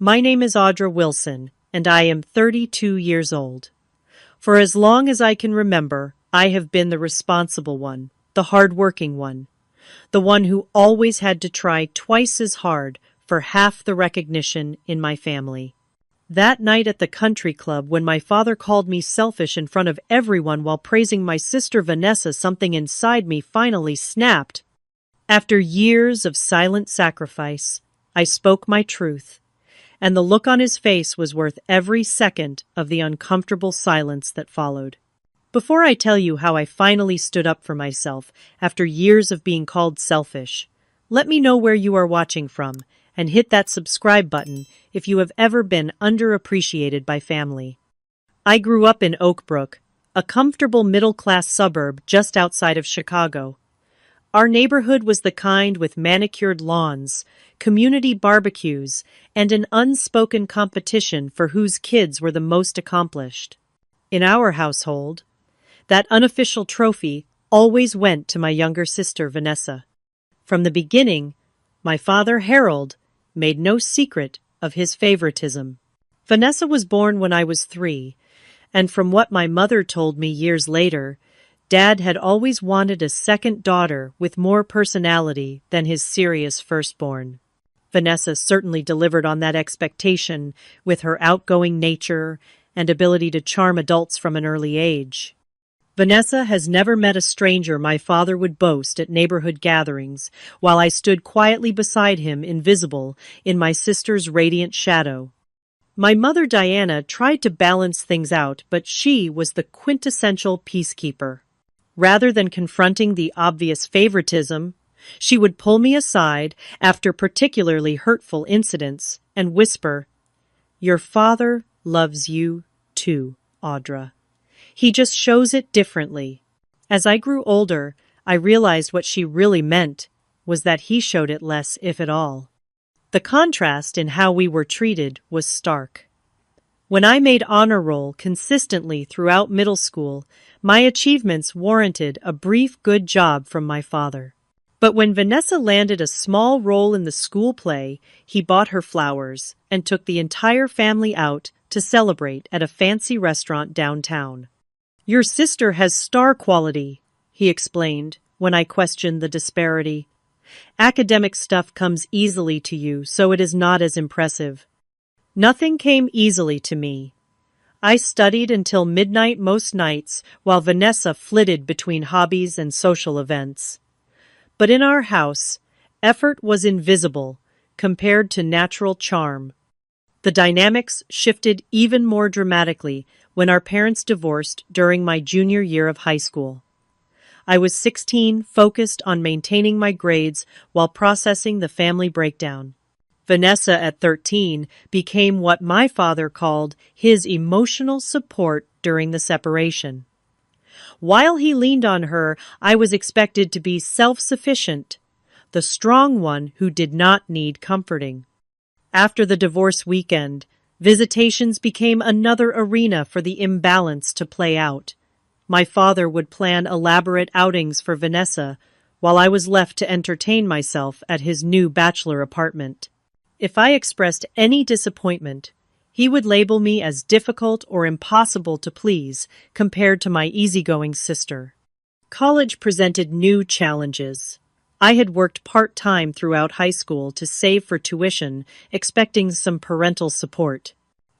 My name is Audra Wilson, and I am 32 years old. For as long as I can remember, I have been the responsible one, the hard-working one, the one who always had to try twice as hard for half the recognition in my family. That night at the country club when my father called me selfish in front of everyone while praising my sister Vanessa, something inside me finally snapped. After years of silent sacrifice, I spoke my truth, and the look on his face was worth every second of the uncomfortable silence that followed. Before I tell you how I finally stood up for myself after years of being called selfish, let me know where you are watching from and hit that subscribe button if you have ever been underappreciated by family. I grew up in Oak Brook, a comfortable middle-class suburb just outside of Chicago. Our neighborhood was the kind with manicured lawns, community barbecues, and an unspoken competition for whose kids were the most accomplished. In our household, that unofficial trophy always went to my younger sister, Vanessa. From the beginning, my father, Harold, made no secret of his favoritism. Vanessa was born when I was 3, and from what my mother told me years later, Dad had always wanted a second daughter with more personality than his serious firstborn. Vanessa certainly delivered on that expectation with her outgoing nature and ability to charm adults from an early age. Vanessa has never met a stranger my father would boast at neighborhood gatherings, while I stood quietly beside him, invisible, in my sister's radiant shadow. My mother, Diana, tried to balance things out, but she was the quintessential peacekeeper. Rather than confronting the obvious favoritism, she would pull me aside after particularly hurtful incidents and whisper, "Your father loves you too, Audra. He just shows it differently." As I grew older, I realized what she really meant was that he showed it less, if at all. The contrast in how we were treated was stark. When I made honor roll consistently throughout middle school, my achievements warranted a brief good job from my father. But when Vanessa landed a small role in the school play, he bought her flowers and took the entire family out to celebrate at a fancy restaurant downtown. "Your sister has star quality," he explained when I questioned the disparity. "Academic stuff comes easily to you, so it is not as impressive." Nothing came easily to me. I studied until midnight most nights while Vanessa flitted between hobbies and social events. But in our house, effort was invisible compared to natural charm. The dynamics shifted even more dramatically when our parents divorced during my junior year of high school. I was 16, focused on maintaining my grades while processing the family breakdown. Vanessa, at 13, became what my father called his emotional support during the separation. While he leaned on her, I was expected to be self-sufficient, the strong one who did not need comforting. After the divorce weekend, visitations became another arena for the imbalance to play out. My father would plan elaborate outings for Vanessa, while I was left to entertain myself at his new bachelor apartment. If I expressed any disappointment, he would label me as difficult or impossible to please compared to my easygoing sister. College presented new challenges. I had worked part-time throughout high school to save for tuition, expecting some parental support.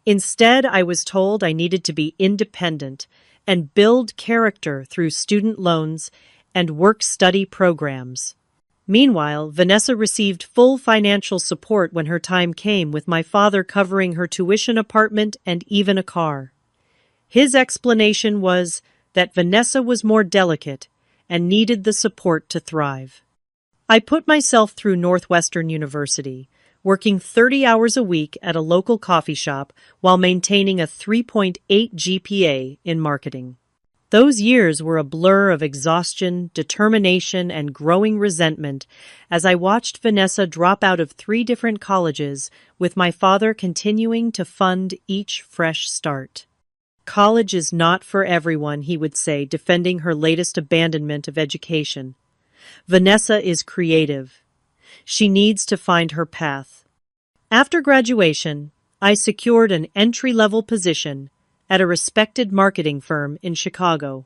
Instead, I was told I needed to be independent and build character through student loans and work-study programs. Meanwhile, Vanessa received full financial support when her time came, with my father covering her tuition, apartment, and even a car. His explanation was that Vanessa was more delicate and needed the support to thrive. I put myself through Northwestern University, working 30 hours a week at a local coffee shop while maintaining a 3.8 GPA in marketing. Those years were a blur of exhaustion, determination, and growing resentment as I watched Vanessa drop out of 3 different colleges, with my father continuing to fund each fresh start. "College is not for everyone," he would say, defending her latest abandonment of education. "Vanessa is creative. She needs to find her path." After graduation, I secured an entry-level position at a respected marketing firm in Chicago.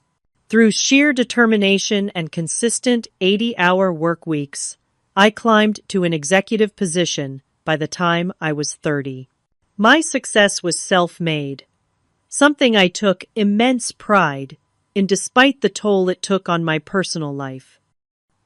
Through sheer determination and consistent 80-hour work weeks, I climbed to an executive position by the time I was 30. My success was self-made, something I took immense pride in despite the toll it took on my personal life.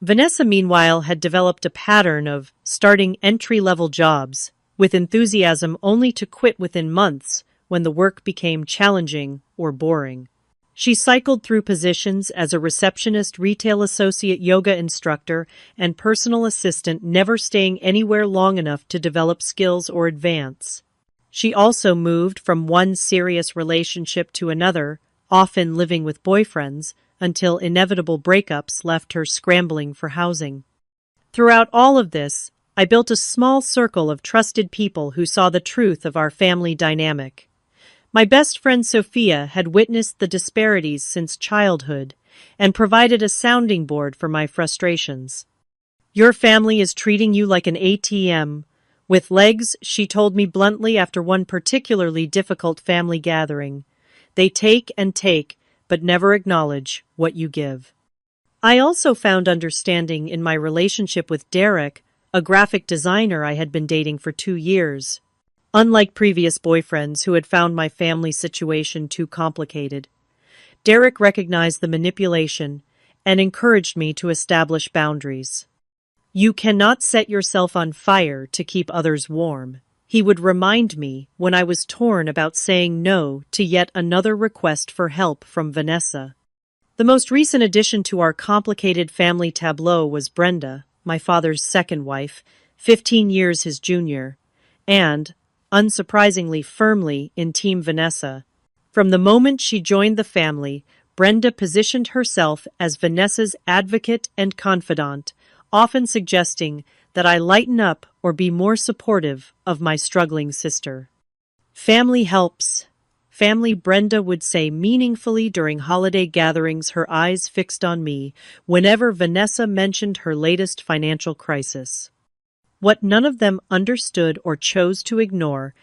Vanessa, meanwhile, had developed a pattern of starting entry-level jobs with enthusiasm only to quit within months when the work became challenging or boring. She cycled through positions as a receptionist, retail associate, yoga instructor, and personal assistant, never staying anywhere long enough to develop skills or advance. She also moved from one serious relationship to another, often living with boyfriends, until inevitable breakups left her scrambling for housing. Throughout all of this, I built a small circle of trusted people who saw the truth of our family dynamic. My best friend Sophia had witnessed the disparities since childhood and provided a sounding board for my frustrations. "Your family is treating you like an ATM with legs," she told me bluntly after one particularly difficult family gathering. "They take and take, but never acknowledge what you give." I also found understanding in my relationship with Derek, a graphic designer I had been dating for 2 years. Unlike previous boyfriends who had found my family situation too complicated, Derek recognized the manipulation and encouraged me to establish boundaries. "You cannot set yourself on fire to keep others warm," he would remind me when I was torn about saying no to yet another request for help from Vanessa. The most recent addition to our complicated family tableau was Brenda, my father's second wife, 15 years his junior, and, unsurprisingly, firmly in Team Vanessa. From the moment she joined the family, Brenda positioned herself as Vanessa's advocate and confidant, often suggesting that I lighten up or be more supportive of my struggling sister. "Family helps. Family," Brenda would say meaningfully during holiday gatherings, her eyes fixed on me whenever Vanessa mentioned her latest financial crisis. What none of them understood or chose to ignore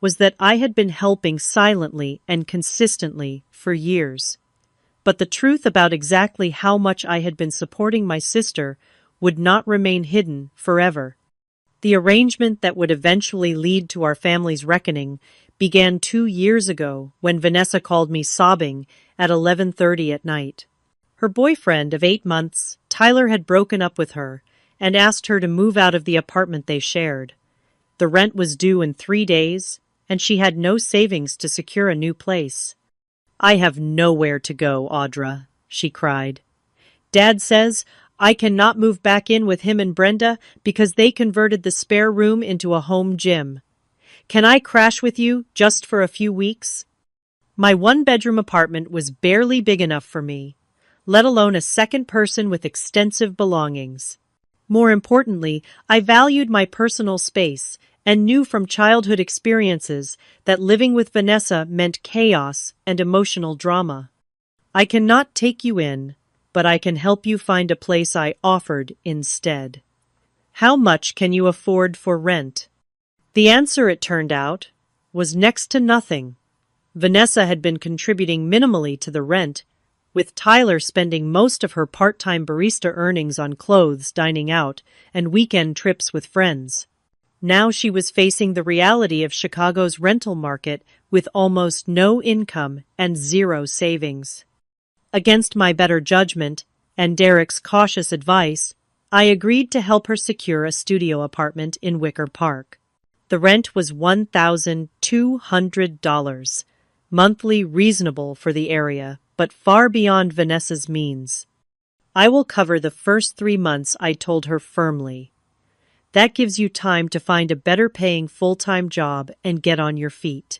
was that I had been helping silently and consistently for years. But the truth about exactly how much I had been supporting my sister would not remain hidden forever. The arrangement that would eventually lead to our family's reckoning began 2 years ago when Vanessa called me sobbing at 11:30 at night. Her boyfriend of 8 months, Tyler, had broken up with her and asked her to move out of the apartment they shared. The rent was due in 3 days, and she had no savings to secure a new place. "I have nowhere to go, Audra," she cried. "Dad says I cannot move back in with him and Brenda because they converted the spare room into a home gym. Can I crash with you just for a few weeks?" My one-bedroom apartment was barely big enough for me, let alone a second person with extensive belongings. More importantly, I valued my personal space and knew from childhood experiences that living with Vanessa meant chaos and emotional drama. "I cannot take you in, but I can help you find a place," I offered instead. "How much can you afford for rent?" The answer, it turned out, was next to nothing. Vanessa had been contributing minimally to the rent, with Tyler spending most of her part-time barista earnings on clothes, dining out, and weekend trips with friends. Now she was facing the reality of Chicago's rental market with almost no income and zero savings. Against my better judgment and Derek's cautious advice, I agreed to help her secure a studio apartment in Wicker Park. The rent was $1,200, monthly, reasonable for the area, but far beyond Vanessa's means. "I will cover the first 3 months," I told her firmly. "That gives you time to find a better-paying full-time job and get on your feet."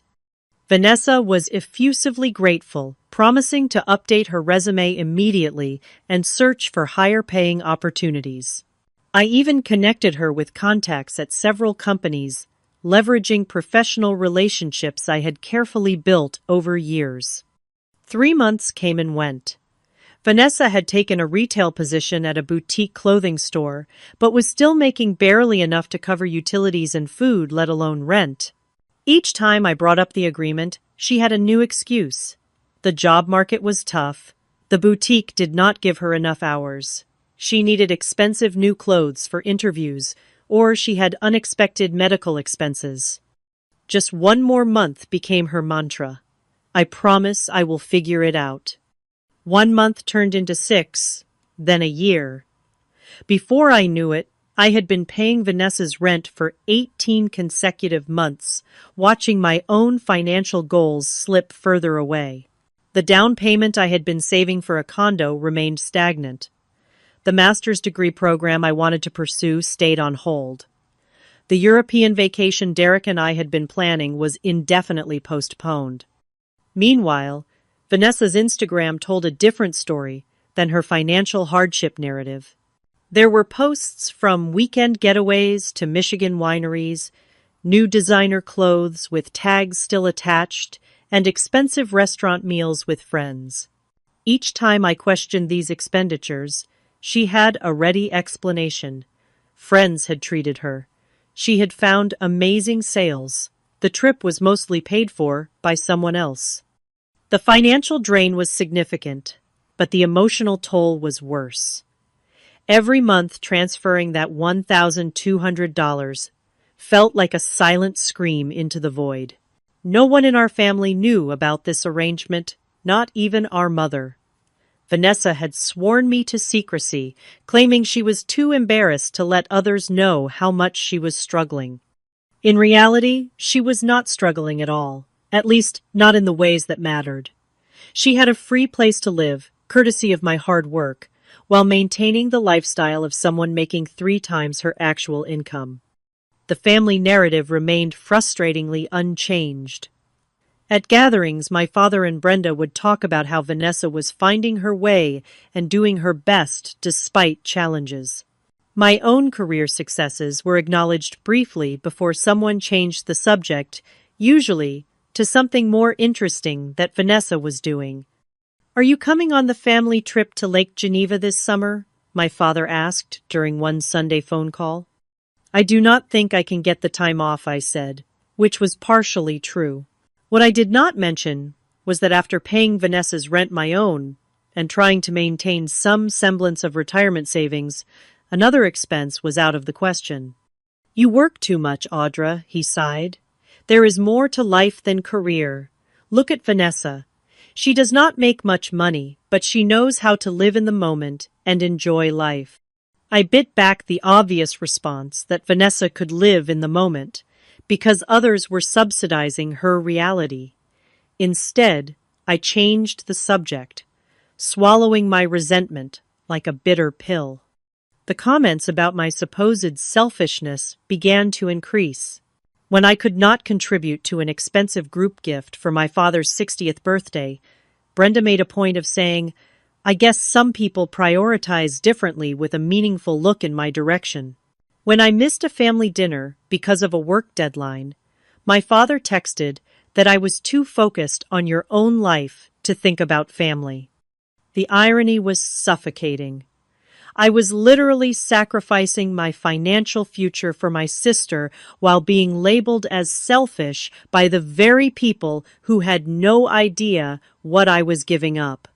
Vanessa was effusively grateful, promising to update her resume immediately and search for higher-paying opportunities. I even connected her with contacts at several companies, leveraging professional relationships I had carefully built over years. 3 months came and went. Vanessa had taken a retail position at a boutique clothing store, but was still making barely enough to cover utilities and food, let alone rent. Each time I brought up the agreement, she had a new excuse. The job market was tough. The boutique did not give her enough hours. She needed expensive new clothes for interviews, or she had unexpected medical expenses. Just one more month became her mantra. I promise I will figure it out. 1 month turned into 6, then a year. Before I knew it, I had been paying Vanessa's rent for 18 consecutive months, watching my own financial goals slip further away. The down payment I had been saving for a condo remained stagnant. The master's degree program I wanted to pursue stayed on hold. The European vacation Derek and I had been planning was indefinitely postponed. Meanwhile, Vanessa's Instagram told a different story than her financial hardship narrative. There were posts from weekend getaways to Michigan wineries, new designer clothes with tags still attached, and expensive restaurant meals with friends. Each time I questioned these expenditures, she had a ready explanation. Friends had treated her. She had found amazing sales. The trip was mostly paid for by someone else. The financial drain was significant, but the emotional toll was worse. Every month transferring that $1,200 felt like a silent scream into the void. No one in our family knew about this arrangement, not even our mother. Vanessa had sworn me to secrecy, claiming she was too embarrassed to let others know how much she was struggling. In reality, she was not struggling at all, at least not in the ways that mattered. She had a free place to live, courtesy of my hard work, while maintaining the lifestyle of someone making 3 times her actual income. The family narrative remained frustratingly unchanged. At gatherings, my father and Brenda would talk about how Vanessa was finding her way and doing her best despite challenges. My own career successes were acknowledged briefly before someone changed the subject, usually to something more interesting that Vanessa was doing. "Are you coming on the family trip to Lake Geneva this summer?" my father asked during one Sunday phone call. "I do not think I can get the time off," I said, which was partially true. What I did not mention was that after paying Vanessa's rent my own and trying to maintain some semblance of retirement savings, another expense was out of the question. "You work too much, Audra," he sighed. "There is more to life than career. Look at Vanessa. She does not make much money, but she knows how to live in the moment and enjoy life." I bit back the obvious response that Vanessa could live in the moment because others were subsidizing her reality. Instead, I changed the subject, swallowing my resentment like a bitter pill. The comments about my supposed selfishness began to increase. When I could not contribute to an expensive group gift for my father's 60th birthday, Brenda made a point of saying, "I guess some people prioritize differently," with a meaningful look in my direction. When I missed a family dinner because of a work deadline, my father texted that I was too focused on your own life to think about family. The irony was suffocating. I was literally sacrificing my financial future for my sister while being labeled as selfish by the very people who had no idea what I was giving up.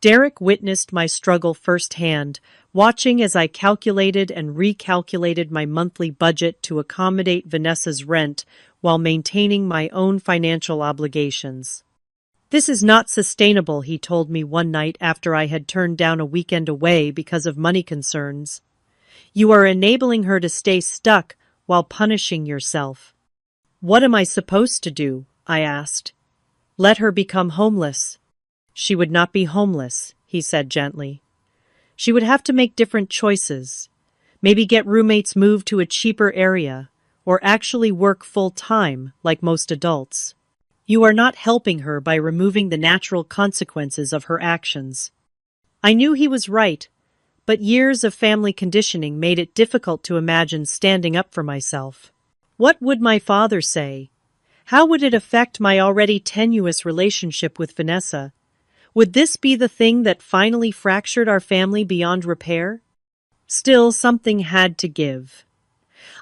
Derek witnessed my struggle firsthand, watching as I calculated and recalculated my monthly budget to accommodate Vanessa's rent while maintaining my own financial obligations. "This is not sustainable," he told me one night after I had turned down a weekend away because of money concerns. "You are enabling her to stay stuck while punishing yourself." "What am I supposed to do?" I asked. "Let her become homeless." "She would not be homeless," he said gently. "She would have to make different choices. Maybe get roommates moved to a cheaper area, or actually work full-time like most adults. You are not helping her by removing the natural consequences of her actions." I knew he was right, but years of family conditioning made it difficult to imagine standing up for myself. What would my father say? How would it affect my already tenuous relationship with Vanessa? Would this be the thing that finally fractured our family beyond repair? Still, something had to give.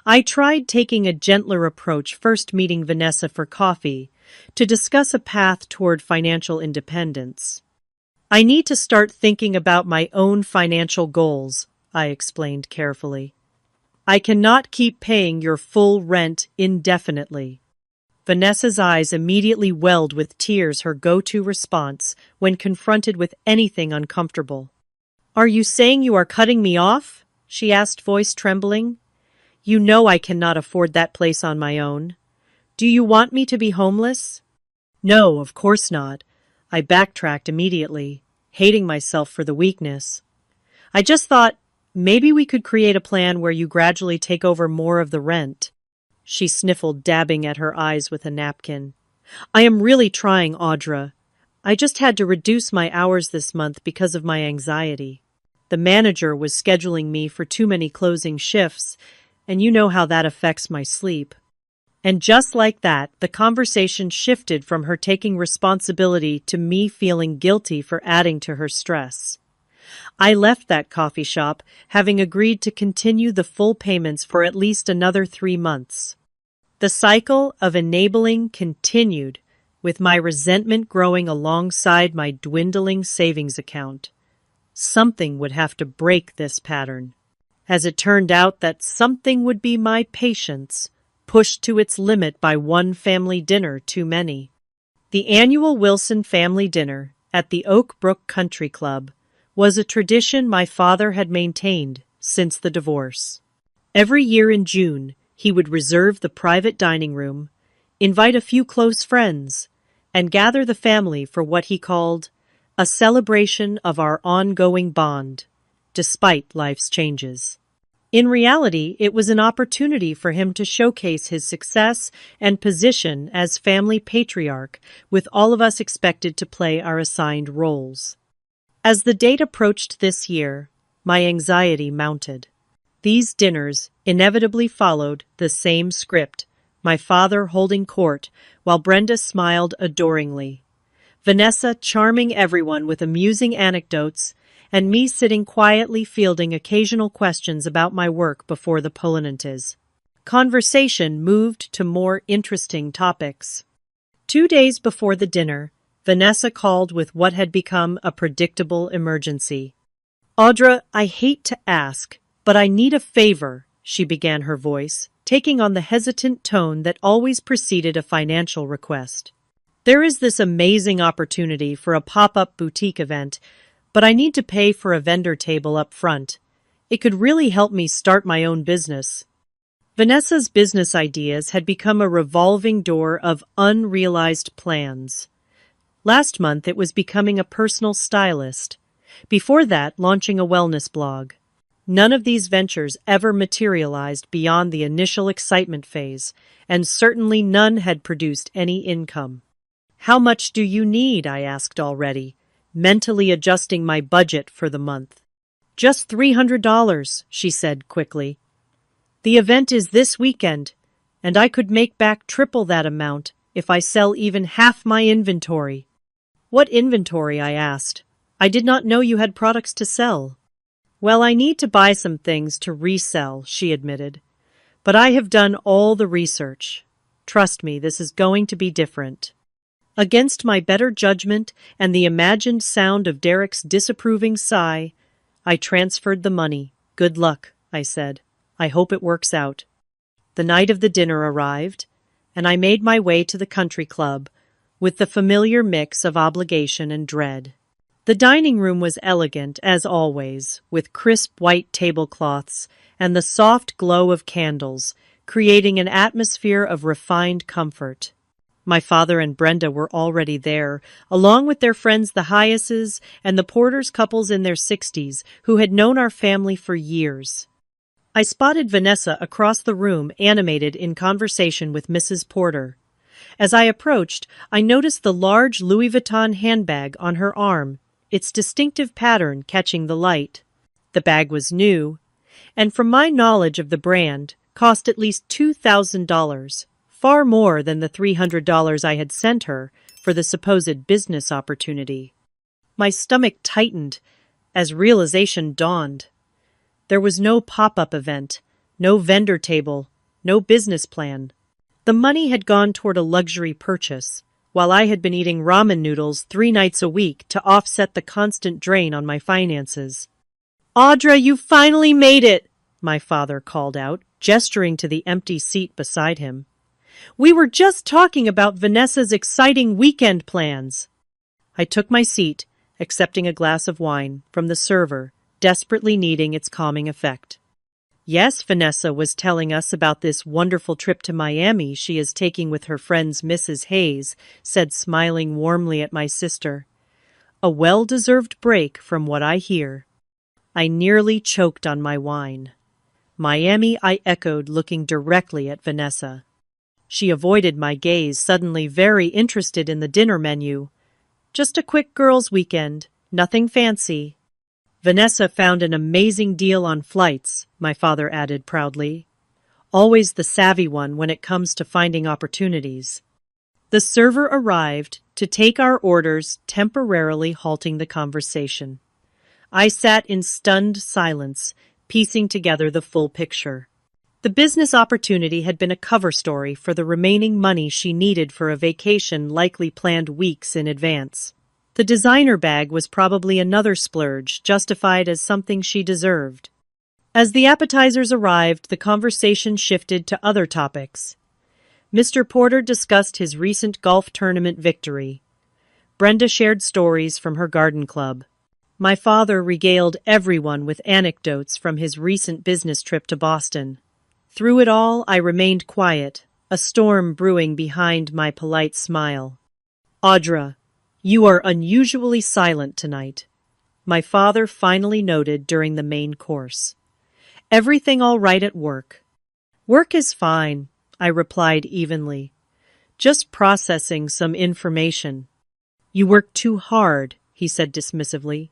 I tried taking a gentler approach, first meeting Vanessa for coffee to discuss a path toward financial independence. I need to start thinking about my own financial goals, I explained carefully. I cannot keep paying your full rent indefinitely. Vanessa's eyes immediately welled with tears, her go-to response when confronted with anything uncomfortable. Are you saying you are cutting me off? She asked, voice trembling. You know I cannot afford that place on my own. Do you want me to be homeless? No, of course not. I backtracked immediately, hating myself for the weakness. I just thought, maybe we could create a plan where you gradually take over more of the rent. She sniffled, dabbing at her eyes with a napkin. I am really trying, Audra. I just had to reduce my hours this month because of my anxiety. The manager was scheduling me for too many closing shifts, and you know how that affects my sleep. And just like that, the conversation shifted from her taking responsibility to me feeling guilty for adding to her stress. I left that coffee shop, having agreed to continue the full payments for at least another 3 months. The cycle of enabling continued, with my resentment growing alongside my dwindling savings account. Something would have to break this pattern. As it turned out, that something would be my patience, pushed to its limit by one family dinner too many. The annual Wilson family dinner at the Oak Brook Country Club was a tradition my father had maintained since the divorce. Every year in June, he would reserve the private dining room, invite a few close friends, and gather the family for what he called a celebration of our ongoing bond, despite life's changes. In reality, it was an opportunity for him to showcase his success and position as family patriarch, with all of us expected to play our assigned roles. As the date approached this year, my anxiety mounted. These dinners inevitably followed the same script, my father holding court while Brenda smiled adoringly, Vanessa charming everyone with amusing anecdotes, and me sitting quietly fielding occasional questions about my work before the Polonenses. Conversation moved to more interesting topics. 2 days before the dinner, Vanessa called with what had become a predictable emergency. Audra, I hate to ask, but I need a favor, she began, her voice taking on the hesitant tone that always preceded a financial request. There is this amazing opportunity for a pop-up boutique event, but I need to pay for a vendor table up front. It could really help me start my own business. Vanessa's business ideas had become a revolving door of unrealized plans. Last month, it was becoming a personal stylist. Before that, launching a wellness blog. None of these ventures ever materialized beyond the initial excitement phase, and certainly none had produced any income. How much do you need? I asked already, mentally adjusting my budget for the month. Just $300, she said quickly. The event is this weekend, and I could make back triple that amount if I sell even half my inventory. What inventory? I asked. I did not know you had products to sell. Well, I need to buy some things to resell, she admitted. But I have done all the research. Trust me, this is going to be different. Against my better judgment and the imagined sound of Derek's disapproving sigh, I transferred the money. Good luck, I said. I hope it works out. The night of the dinner arrived, and I made my way to the country club with the familiar mix of obligation and dread. The dining room was elegant, as always, with crisp white tablecloths and the soft glow of candles, creating an atmosphere of refined comfort. My father and Brenda were already there, along with their friends the Hyases and the Porters couples in their 60s, who had known our family for years. I spotted Vanessa across the room, animated in conversation with Mrs. Porter. As I approached, I noticed the large Louis Vuitton handbag on her arm, its distinctive pattern catching the light. The bag was new, and from my knowledge of the brand, cost at least $2,000, far more than the $300 I had sent her for the supposed business opportunity. My stomach tightened as realization dawned. There was no pop-up event, no vendor table, no business plan. The money had gone toward a luxury purchase, while I had been eating ramen noodles 3 nights a week to offset the constant drain on my finances. "Audra, you finally made it!" my father called out, gesturing to the empty seat beside him. "We were just talking about Vanessa's exciting weekend plans." I took my seat, accepting a glass of wine from the server, desperately needing its calming effect. "Yes, Vanessa was telling us about this wonderful trip to Miami she is taking with her friends Mrs. Hayes," said, smiling warmly at my sister. "A well-deserved break from what I hear." I nearly choked on my wine. "Miami," I echoed, looking directly at Vanessa. She avoided my gaze, suddenly very interested in the dinner menu. "Just a quick girls' weekend, nothing fancy." "Vanessa found an amazing deal on flights," my father added proudly. "Always the savvy one when it comes to finding opportunities." The server arrived to take our orders, temporarily halting the conversation. I sat in stunned silence, piecing together the full picture. The business opportunity had been a cover story for the remaining money she needed for a vacation likely planned weeks in advance. The designer bag was probably another splurge, justified as something she deserved. As the appetizers arrived, the conversation shifted to other topics. Mr. Porter discussed his recent golf tournament victory. Brenda shared stories from her garden club. My father regaled everyone with anecdotes from his recent business trip to Boston. Through it all, I remained quiet, a storm brewing behind my polite smile. "Audra, you are unusually silent tonight," my father finally noted during the main course. "Everything all right at work?" "Work is fine," I replied evenly. "Just processing some information." "You work too hard," he said dismissively.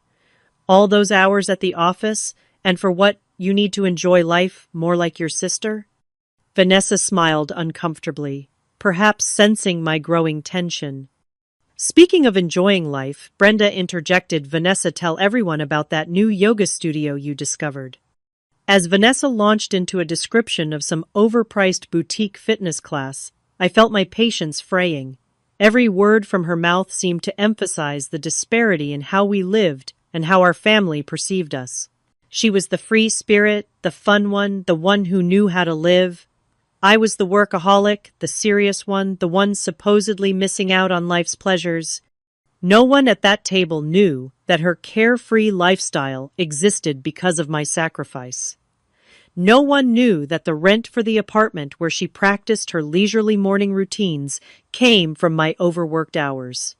"All those hours at the office, and for what, you need to enjoy life more like your sister?" Vanessa smiled uncomfortably, perhaps sensing my growing tension. "Speaking of enjoying life," Brenda interjected, "Vanessa, tell everyone about that new yoga studio you discovered." As Vanessa launched into a description of some overpriced boutique fitness class, I felt my patience fraying. Every word from her mouth seemed to emphasize the disparity in how we lived and how our family perceived us. She was the free spirit, the fun one, the one who knew how to live. I was the workaholic, the serious one, the one supposedly missing out on life's pleasures. No one at that table knew that her carefree lifestyle existed because of my sacrifice. No one knew that the rent for the apartment where she practiced her leisurely morning routines came from my overworked hours.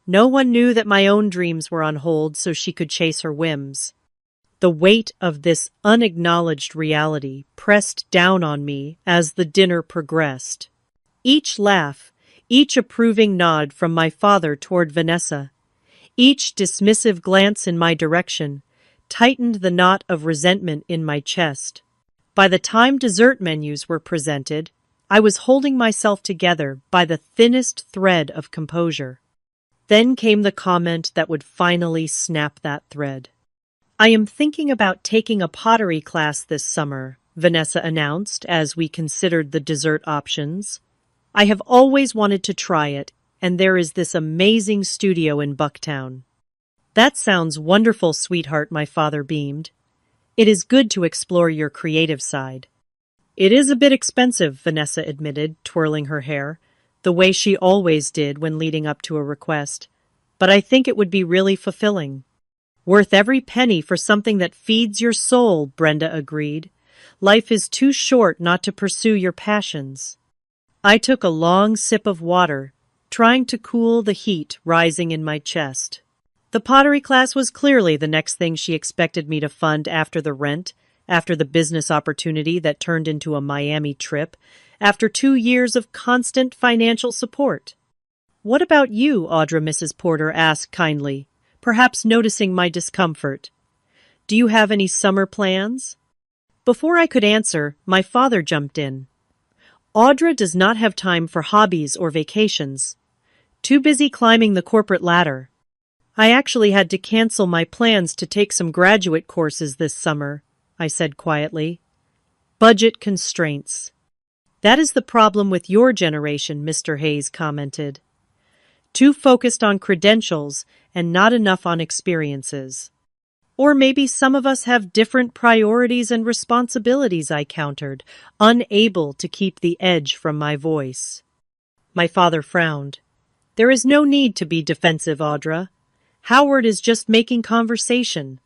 No one knew that my own dreams were on hold so she could chase her whims. The weight of this unacknowledged reality pressed down on me as the dinner progressed. Each laugh, each approving nod from my father toward Vanessa, each dismissive glance in my direction, tightened the knot of resentment in my chest. By the time dessert menus were presented, I was holding myself together by the thinnest thread of composure. Then came the comment that would finally snap that thread. "I am thinking about taking a pottery class this summer," Vanessa announced as we considered the dessert options. "I have always wanted to try it, and there is this amazing studio in Bucktown." "That sounds wonderful, sweetheart," my father beamed. "It is good to explore your creative side." "It is a bit expensive," Vanessa admitted, twirling her hair, the way she always did when leading up to a request. "But I think it would be really fulfilling." "Worth every penny for something that feeds your soul," Brenda agreed. "Life is too short not to pursue your passions." I took a long sip of water, trying to cool the heat rising in my chest. The pottery class was clearly the next thing she expected me to fund after the rent, after the business opportunity that turned into a Miami trip, after 2 years of constant financial support. "What about you, Audra?" Mrs. Porter asked kindly, perhaps noticing my discomfort. "Do you have any summer plans?" Before I could answer, my father jumped in. "Audra does not have time for hobbies or vacations. Too busy climbing the corporate ladder." I actually had to cancel my plans to take some graduate courses this summer, I said quietly. Budget constraints. That is the problem with your generation, Mr. Hayes commented. Too focused on credentials and not enough on experiences. Or maybe some of us have different priorities and responsibilities, I countered, unable to keep the edge from my voice. My father frowned. There is no need to be defensive, Audra. Howard is just making conversation.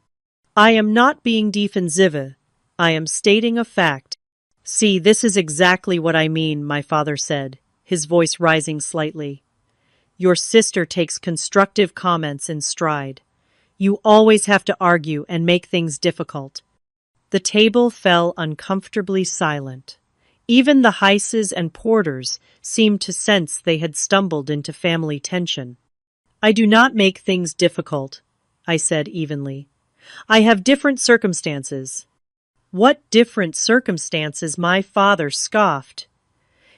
I am not being defensive. I am stating a fact. See, this is exactly what I mean, my father said, his voice rising slightly. Your sister takes constructive comments in stride. You always have to argue and make things difficult. The table fell uncomfortably silent. Even the Heises and Porters seemed to sense they had stumbled into family tension. I do not make things difficult, I said evenly. I have different circumstances. What different circumstances? My father scoffed.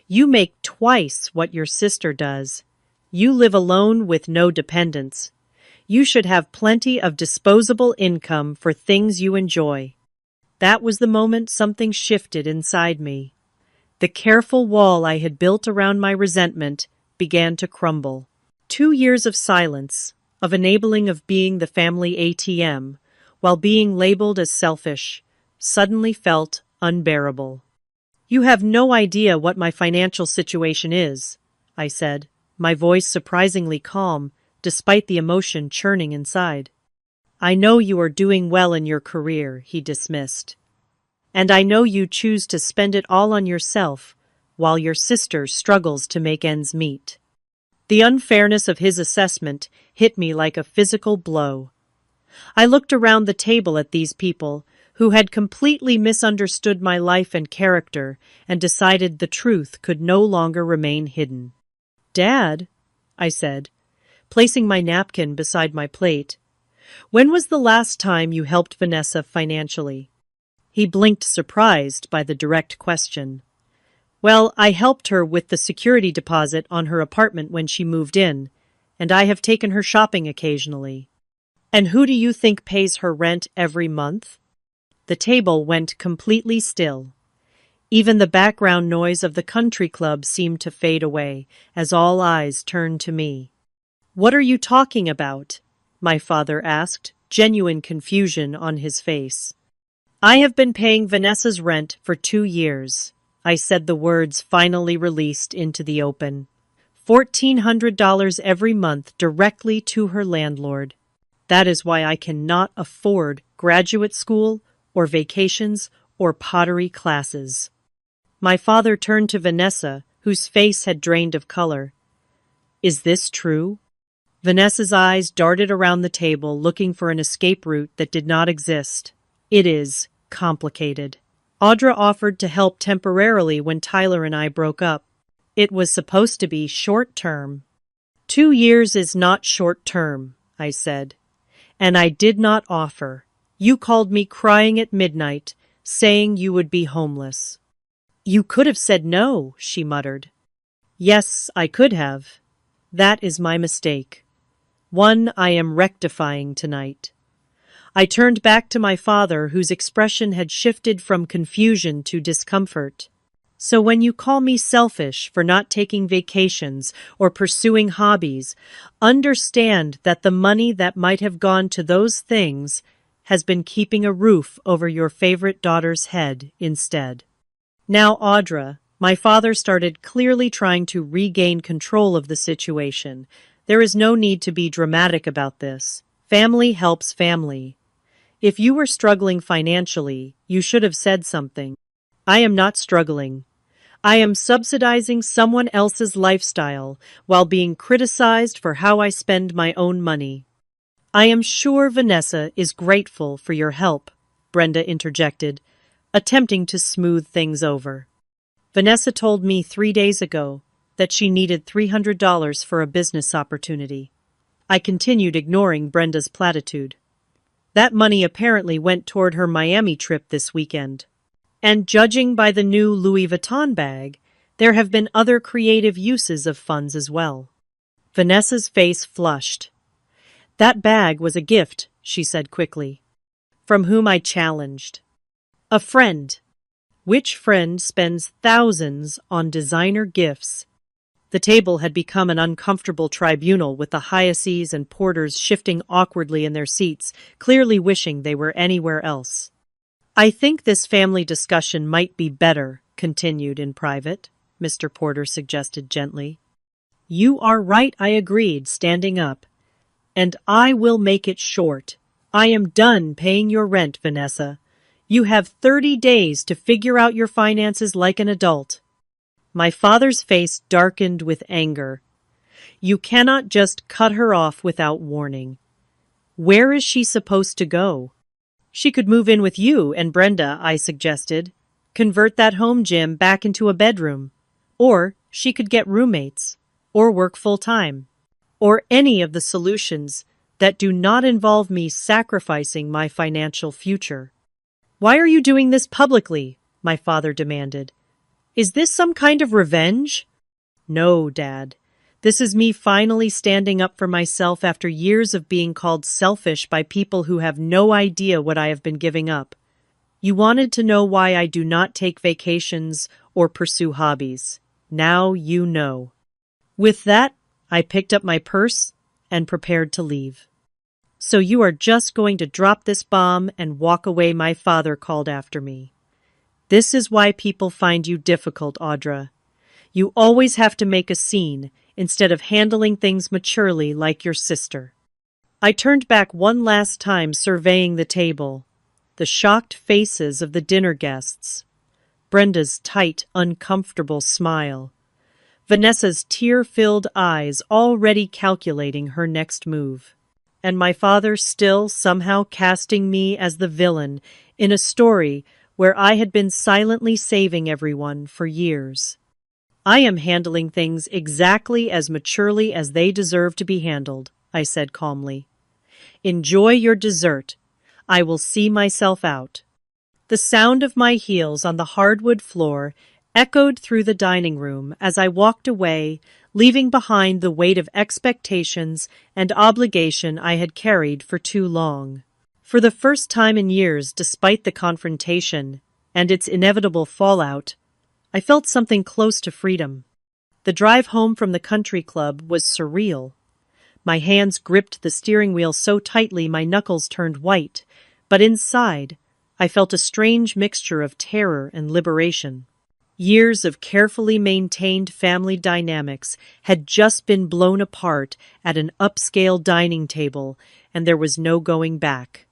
You make twice what your sister does. You live alone with no dependents. You should have plenty of disposable income for things you enjoy. That was the moment something shifted inside me. The careful wall I had built around my resentment began to crumble. 2 years of silence, of enabling of being the family ATM, while being labeled as selfish, suddenly felt unbearable. You have no idea what my financial situation is, I said, my voice surprisingly calm, despite the emotion churning inside. I know you are doing well in your career, he dismissed. And I know you choose to spend it all on yourself, while your sister struggles to make ends meet. The unfairness of his assessment hit me like a physical blow. I looked around the table at these people who had completely misunderstood my life and character and decided the truth could no longer remain hidden. Dad, I said, placing my napkin beside my plate, when was the last time you helped Vanessa financially? He blinked, surprised by the direct question. Well, I helped her with the security deposit on her apartment when she moved in, and I have taken her shopping occasionally. And who do you think pays her rent every month? The table went completely still. Even the background noise of the country club seemed to fade away as all eyes turned to me. What are you talking about? My father asked, genuine confusion on his face. I have been paying Vanessa's rent for 2 years. I said, the words finally released into the open. $1,400 every month directly to her landlord. That is why I cannot afford graduate school or vacations or pottery classes. My father turned to Vanessa, whose face had drained of color. Is this true? Vanessa's eyes darted around the table, looking for an escape route that did not exist. It is complicated. Audra offered to help temporarily when Tyler and I broke up. It was supposed to be short-term. 2 years is not short-term, I said. And I did not offer. You called me crying at midnight, saying you would be homeless. You could have said no, she muttered. Yes, I could have. That is my mistake. One I am rectifying tonight. I turned back to my father, whose expression had shifted from confusion to discomfort. So when you call me selfish for not taking vacations or pursuing hobbies, understand that the money that might have gone to those things has been keeping a roof over your favorite daughter's head instead. Now, Audra, my father started, clearly trying to regain control of the situation. There is no need to be dramatic about this. Family helps family. If you were struggling financially, you should have said something. I am not struggling. I am subsidizing someone else's lifestyle while being criticized for how I spend my own money. I am sure Vanessa is grateful for your help, Brenda interjected, attempting to smooth things over. Vanessa told me 3 days ago that she needed $300 for a business opportunity. I continued, ignoring Brenda's platitude. That money apparently went toward her Miami trip this weekend. And judging by the new Louis Vuitton bag, there have been other creative uses of funds as well. Vanessa's face flushed. That bag was a gift, she said quickly. From whom I challenged. A friend. Which friend spends thousands on designer gifts? The table had become an uncomfortable tribunal with the Hyaces and porters shifting awkwardly in their seats, clearly wishing they were anywhere else. I think this family discussion might be better continued in private, Mr. Porter suggested gently. You are right, I agreed, standing up. And I will make it short. I am done paying your rent, Vanessa. You have 30 days to figure out your finances like an adult. My father's face darkened with anger. You cannot just cut her off without warning. Where is she supposed to go? She could move in with you and Brenda, I suggested. Convert that home gym back into a bedroom. Or she could get roommates. Or work full-time. Or any of the solutions that do not involve me sacrificing my financial future. Why are you doing this publicly? My father demanded. Is this some kind of revenge? No, Dad. This is me finally standing up for myself after years of being called selfish by people who have no idea what I have been giving up. You wanted to know why I do not take vacations or pursue hobbies. Now you know. With that, I picked up my purse and prepared to leave. So you are just going to drop this bomb and walk away, my father called after me. This is why people find you difficult, Audra. You always have to make a scene instead of handling things maturely like your sister. I turned back one last time, surveying the table, the shocked faces of the dinner guests, Brenda's tight, uncomfortable smile, Vanessa's tear-filled eyes already calculating her next move, and my father still somehow casting me as the villain in a story where I had been silently saving everyone for years. I am handling things exactly as maturely as they deserve to be handled, I said calmly. Enjoy your dessert. I will see myself out. The sound of my heels on the hardwood floor echoed through the dining room as I walked away, leaving behind the weight of expectations and obligation I had carried for too long. For the first time in years, despite the confrontation and its inevitable fallout, I felt something close to freedom. The drive home from the country club was surreal. My hands gripped the steering wheel so tightly my knuckles turned white, but inside, I felt a strange mixture of terror and liberation. Years of carefully maintained family dynamics had just been blown apart at an upscale dining table, and there was no going back.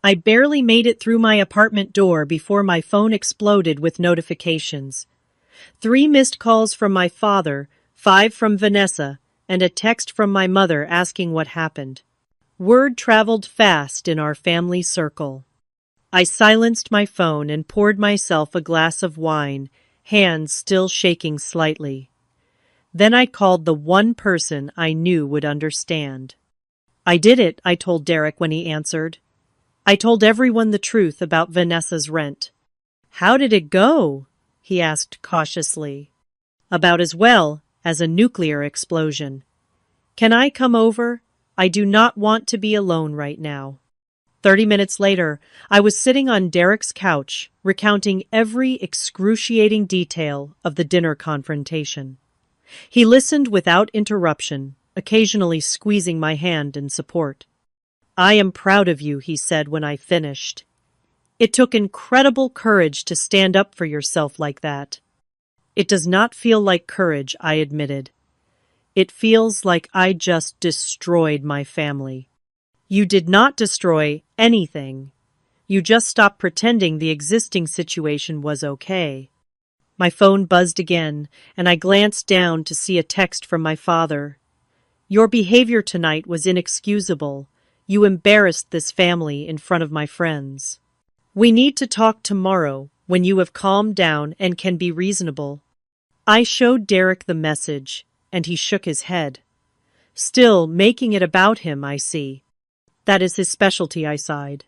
I barely made it through my apartment door before my phone exploded with notifications. 3 missed calls from my father, 5 from Vanessa, and a text from my mother asking what happened. Word traveled fast in our family circle. I silenced my phone and poured myself a glass of wine, hands still shaking slightly. Then I called the one person I knew would understand. I did it, I told Derek when he answered. I told everyone the truth about Vanessa's rent. How did it go? He asked cautiously. About as well as a nuclear explosion. Can I come over? I do not want to be alone right now. 30 minutes later, I was sitting on Derek's couch, recounting every excruciating detail of the dinner confrontation. He listened without interruption, occasionally squeezing my hand in support. I am proud of you, he said when I finished. It took incredible courage to stand up for yourself like that. It does not feel like courage, I admitted. It feels like I just destroyed my family. You did not destroy anything. You just stopped pretending the existing situation was okay. My phone buzzed again, and I glanced down to see a text from my father. Your behavior tonight was inexcusable. You embarrassed this family in front of my friends. We need to talk tomorrow when you have calmed down and can be reasonable. I showed Derek the message, and he shook his head. Still making it about him, I see. That is his specialty, I sighed.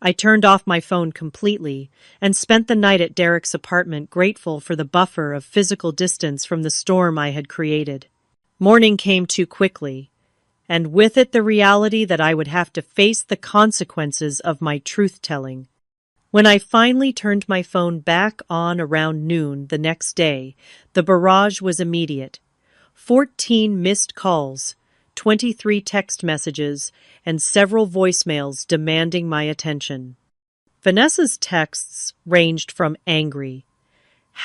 I turned off my phone completely and spent the night at Derek's apartment, grateful for the buffer of physical distance from the storm I had created. Morning came too quickly, and with it the reality that I would have to face the consequences of my truth-telling. When I finally turned my phone back on around noon the next day, the barrage was immediate. 14 missed calls, 23 text messages, and several voicemails demanding my attention. Vanessa's texts ranged from angry,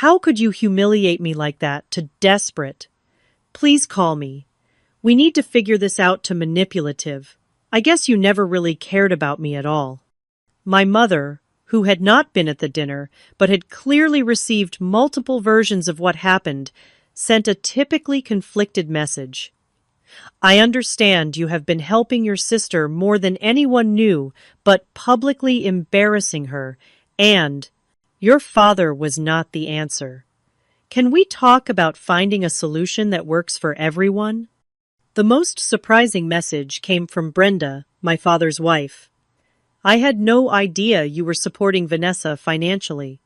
"How could you humiliate me like that?" to desperate, "Please call me. We need to figure this out," to manipulative, "I guess you never really cared about me at all." My mother, who had not been at the dinner but had clearly received multiple versions of what happened, sent a typically conflicted message. "I understand you have been helping your sister more than anyone knew, but publicly embarrassing her, and your father was not the answer. Can we talk about finding a solution that works for everyone?" The most surprising message came from Brenda, my father's wife. "I had no idea you were supporting Vanessa financially.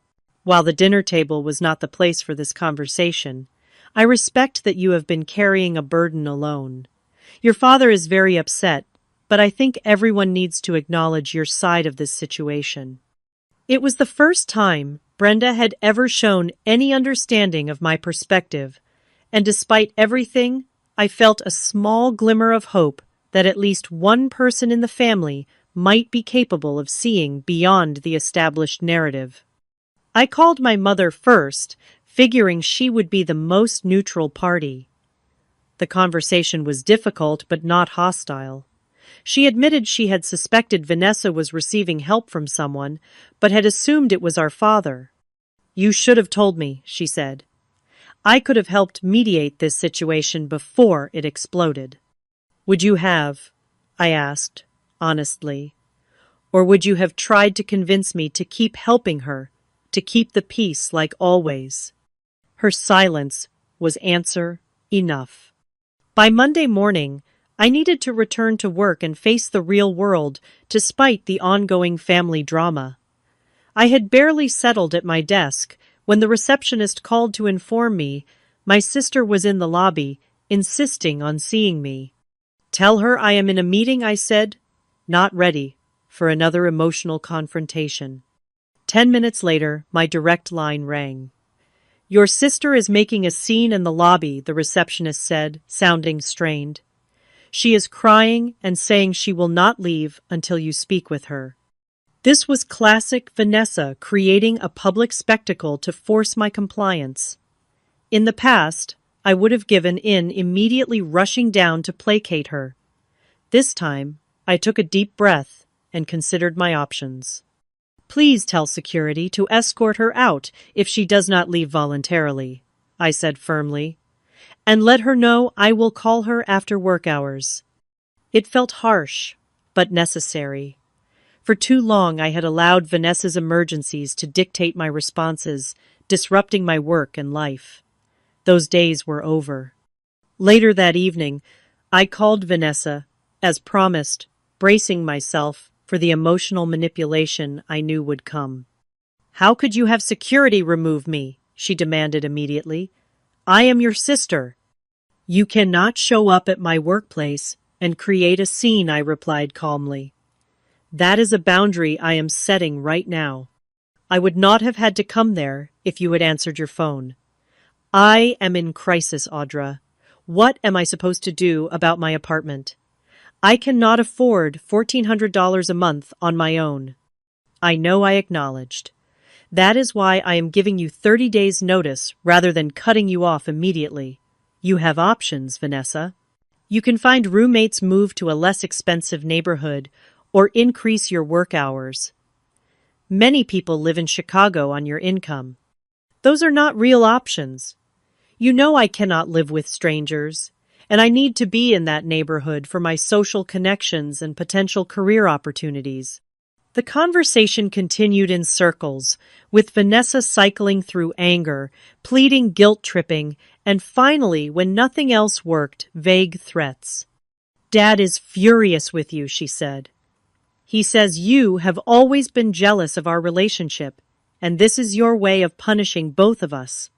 While the dinner table was not the place for this conversation, I respect that you have been carrying a burden alone. Your father is very upset, but I think everyone needs to acknowledge your side of this situation." It was the first time Brenda had ever shown any understanding of my perspective, and despite everything, I felt a small glimmer of hope that at least one person in the family might be capable of seeing beyond the established narrative. I called my mother first, figuring she would be the most neutral party. The conversation was difficult but not hostile. She admitted she had suspected Vanessa was receiving help from someone, but had assumed it was our father. "You should have told me," she said. "I could have helped mediate this situation before it exploded." "Would you have?" I asked, honestly. "Or would you have tried to convince me to keep helping her, to keep the peace like always?" Her silence was answer enough. By Monday morning, I needed to return to work and face the real world, despite the ongoing family drama. I had barely settled at my desk when the receptionist called to inform me my sister was in the lobby, insisting on seeing me. "Tell her I am in a meeting," I said, not ready for another emotional confrontation. 10 minutes later, my direct line rang. "Your sister is making a scene in the lobby," the receptionist said, sounding strained. "She is crying and saying she will not leave until you speak with her." This was classic Vanessa creating a public spectacle to force my compliance. In the past, I would have given in, immediately rushing down to placate her. This time, I took a deep breath and considered my options. "Please tell security to escort her out if she does not leave voluntarily," I said firmly, "and let her know I will call her after work hours." It felt harsh, but necessary. For too long I had allowed Vanessa's emergencies to dictate my responses, disrupting my work and life. Those days were over. Later that evening, I called Vanessa, as promised, bracing myself for the emotional manipulation I knew would come. "How could you have security remove me?" she demanded immediately. "I am your sister." "You cannot show up at my workplace and create a scene," I replied calmly. "That is a boundary I am setting right now. I would not have had to come there if you had answered your phone. I am in crisis, Audra. What am I supposed to do about my apartment? I cannot afford $1,400 a month on my own." "I know," I acknowledged. "That is why I am giving you 30 days' notice rather than cutting you off immediately. You have options, Vanessa. You can find roommates, move to a less expensive neighborhood, or increase your work hours. Many people live in Chicago on your income. Those are not real options. You know I cannot live with strangers, and I need to be in that neighborhood for my social connections and potential career opportunities." The conversation continued in circles, with Vanessa cycling through anger, pleading, guilt-tripping, and finally, when nothing else worked, vague threats. "Dad is furious with you," she said. "He says you have always been jealous of our relationship, and this is your way of punishing both of us."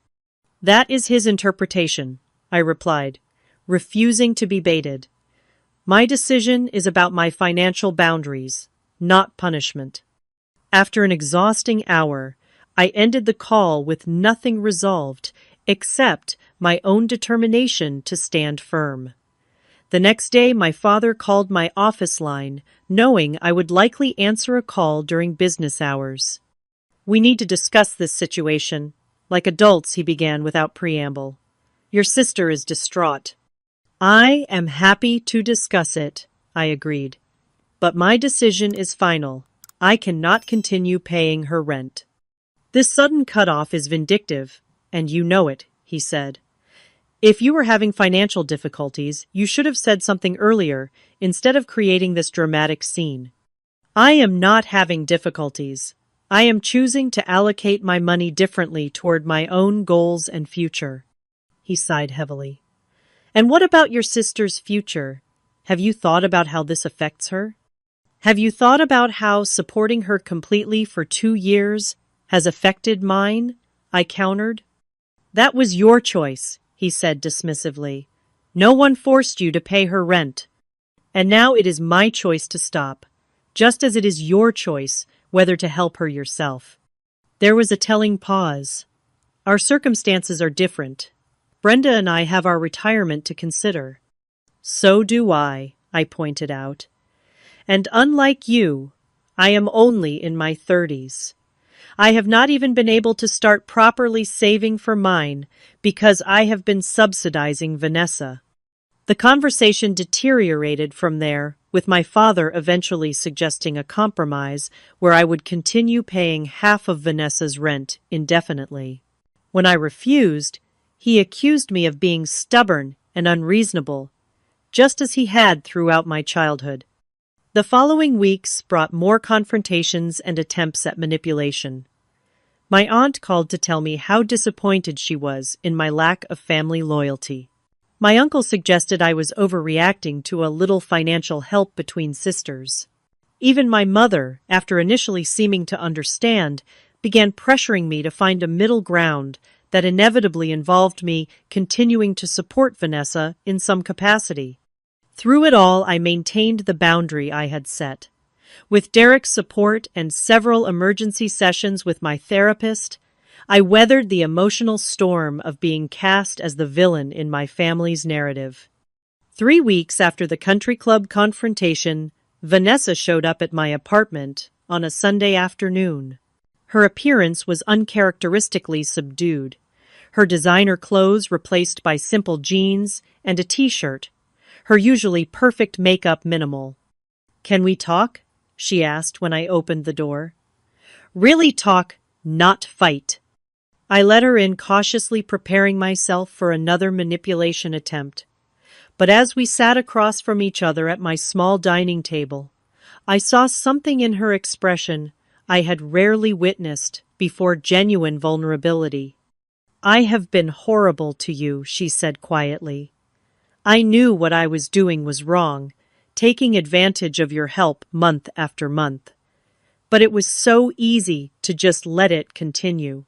"That is his interpretation," I replied, refusing to be baited. My decision is about my financial boundaries, not punishment. After an exhausting hour, I ended the call with nothing resolved except my own determination to stand firm. The next day, my father called my office line, knowing I would likely answer a call during business hours. "We need to discuss this situation. Like adults," he began without preamble. "Your sister is distraught." "I am happy to discuss it," I agreed. "But my decision is final. I cannot continue paying her rent." "This sudden cutoff is vindictive, and you know it," he said. "If you were having financial difficulties, you should have said something earlier instead of creating this dramatic scene." "I am not having difficulties. I am choosing to allocate my money differently toward my own goals and future." He sighed heavily. "And what about your sister's future? Have you thought about how this affects her? Have you thought about how supporting her completely for 2 years has affected mine?" I countered. "That was your choice," he said dismissively. "No one forced you to pay her rent. And now it is my choice to stop, just as it is your choice whether to help her yourself." There was a telling pause. "Our circumstances are different. Brenda and I have our retirement to consider." "So do I," pointed out. "And unlike you, I am only in my 30s. I have not even been able to start properly saving for mine because I have been subsidizing Vanessa." The conversation deteriorated from there, with my father eventually suggesting a compromise where I would continue paying half of Vanessa's rent indefinitely. When I refused, he accused me of being stubborn and unreasonable, just as he had throughout my childhood. The following weeks brought more confrontations and attempts at manipulation. My aunt called to tell me how disappointed she was in my lack of family loyalty. My uncle suggested I was overreacting to a little financial help between sisters. Even my mother, after initially seeming to understand, began pressuring me to find a middle ground that inevitably involved me continuing to support Vanessa in some capacity. Through it all, I maintained the boundary I had set. With Derek's support and several emergency sessions with my therapist, I weathered the emotional storm of being cast as the villain in my family's narrative. 3 weeks after the country club confrontation, Vanessa showed up at my apartment on a Sunday afternoon. Her appearance was uncharacteristically subdued. Her designer clothes replaced by simple jeans and a t-shirt. Her usually perfect makeup minimal. "Can we talk?" she asked when I opened the door. "Really talk, not fight." I let her in, cautiously preparing myself for another manipulation attempt. But as we sat across from each other at my small dining table, I saw something in her expression I had rarely witnessed before: genuine vulnerability. "I have been horrible to you," she said quietly. "I knew what I was doing was wrong, taking advantage of your help month after month. But it was so easy to just let it continue."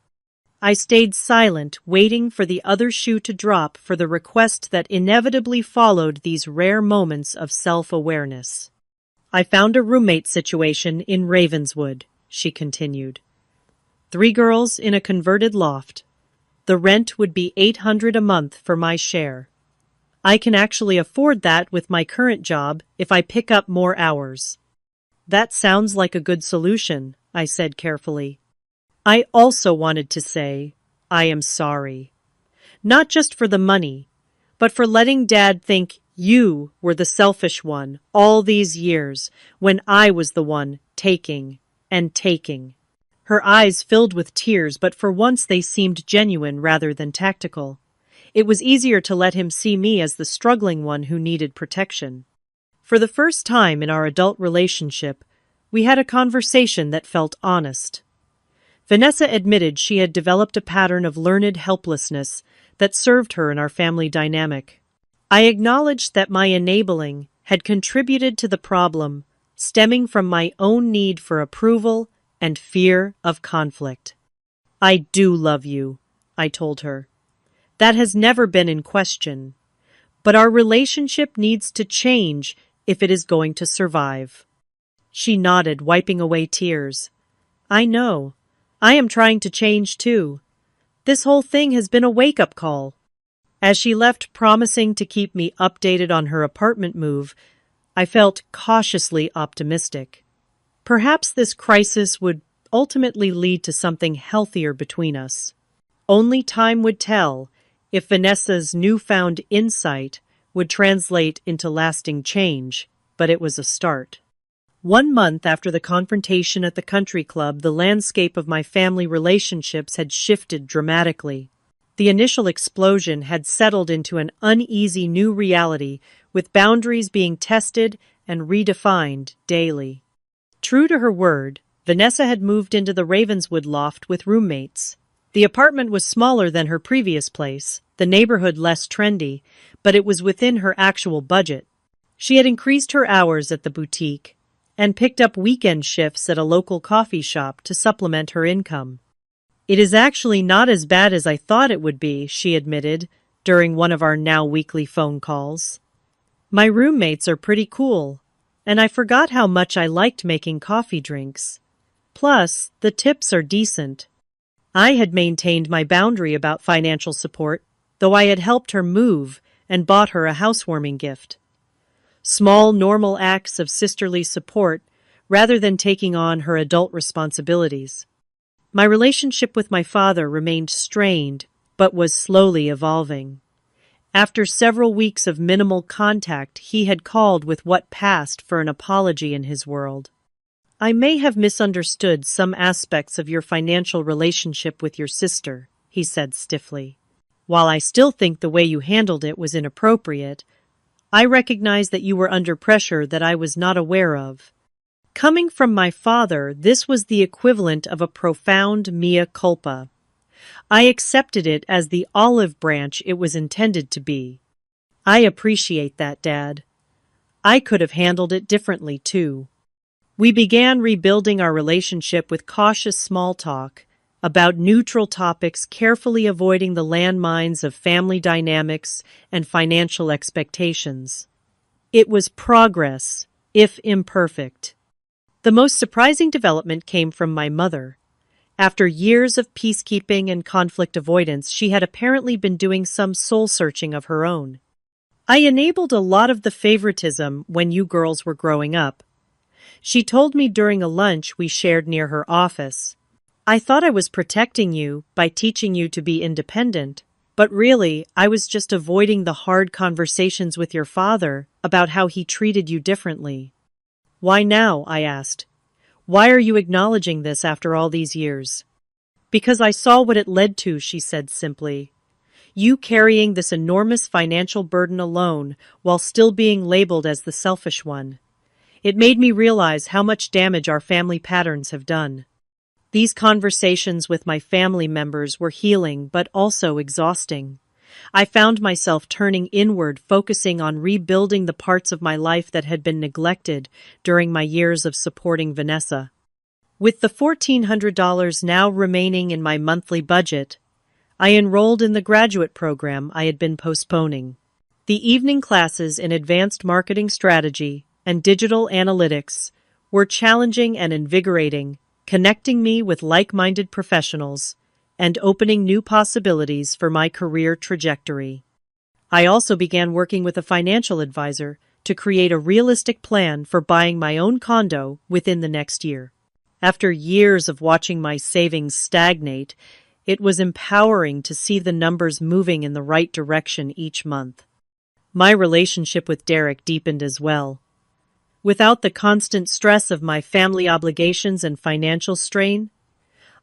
I stayed silent, waiting for the other shoe to drop for the request that inevitably followed these rare moments of self-awareness. "I found a roommate situation in Ravenswood," she continued. 3 girls in a converted loft. The rent would be $800 a month for my share. I can actually afford that with my current job if I pick up more hours." "That sounds like a good solution," I said carefully. I also wanted to say, I am sorry. Not just for the money, but for letting Dad think you were the selfish one all these years when I was the one taking and taking. Her eyes filled with tears, but for once they seemed genuine rather than tactical. It was easier to let him see me as the struggling one who needed protection. For the first time in our adult relationship, we had a conversation that felt honest. Vanessa admitted she had developed a pattern of learned helplessness that served her in our family dynamic. I acknowledged that my enabling had contributed to the problem, stemming from my own need for approval and fear of conflict. "I do love you," I told her. "That has never been in question. But our relationship needs to change if it is going to survive. She nodded, wiping away tears. I know. I am trying to change too. This whole thing has been a wake-up call. As she left, promising to keep me updated on her apartment move, I felt cautiously optimistic. Perhaps this crisis would ultimately lead to something healthier between us. Only time would tell if Vanessa's newfound insight would translate into lasting change, but it was a start. 1 month after the confrontation at the country club, the landscape of my family relationships had shifted dramatically. The initial explosion had settled into an uneasy new reality, with boundaries being tested and redefined daily. True to her word, Vanessa had moved into the Ravenswood loft with roommates. The apartment was smaller than her previous place, the neighborhood less trendy, but it was within her actual budget. She had increased her hours at the boutique and picked up weekend shifts at a local coffee shop to supplement her income. It is actually not as bad as I thought it would be, she admitted during one of our now weekly phone calls. My roommates are pretty cool, and I forgot how much I liked making coffee drinks. Plus, the tips are decent. I had maintained my boundary about financial support, though I had helped her move and bought her a housewarming gift. Small, normal acts of sisterly support rather than taking on her adult responsibilities. My relationship with my father remained strained, but was slowly evolving. After several weeks of minimal contact, he had called with what passed for an apology in his world. I may have misunderstood some aspects of your financial relationship with your sister, he said stiffly. While I still think the way you handled it was inappropriate, I recognize that you were under pressure that I was not aware of. Coming from my father, this was the equivalent of a profound mea culpa. I accepted it as the olive branch it was intended to be. I appreciate that, Dad. I could have handled it differently, too. We began rebuilding our relationship with cautious small talk about neutral topics, carefully avoiding the landmines of family dynamics and financial expectations. It was progress, if imperfect. The most surprising development came from my mother. After years of peacekeeping and conflict avoidance, she had apparently been doing some soul-searching of her own. I enabled a lot of the favoritism when you girls were growing up. She told me during a lunch we shared near her office. I thought I was protecting you by teaching you to be independent, but really, I was just avoiding the hard conversations with your father about how he treated you differently. Why now? I asked. Why are you acknowledging this after all these years? Because I saw what it led to, she said simply. You carrying this enormous financial burden alone while still being labeled as the selfish one. It made me realize how much damage our family patterns have done. These conversations with my family members were healing but also exhausting. I found myself turning inward, focusing on rebuilding the parts of my life that had been neglected during my years of supporting Vanessa. With the $1,400 now remaining in my monthly budget, I enrolled in the graduate program I had been postponing. The evening classes in advanced marketing strategy and digital analytics were challenging and invigorating, connecting me with like-minded professionals and opening new possibilities for my career trajectory. I also began working with a financial advisor to create a realistic plan for buying my own condo within the next year. After years of watching my savings stagnate, it was empowering to see the numbers moving in the right direction each month. My relationship with Derek deepened as well. Without the constant stress of my family obligations and financial strain,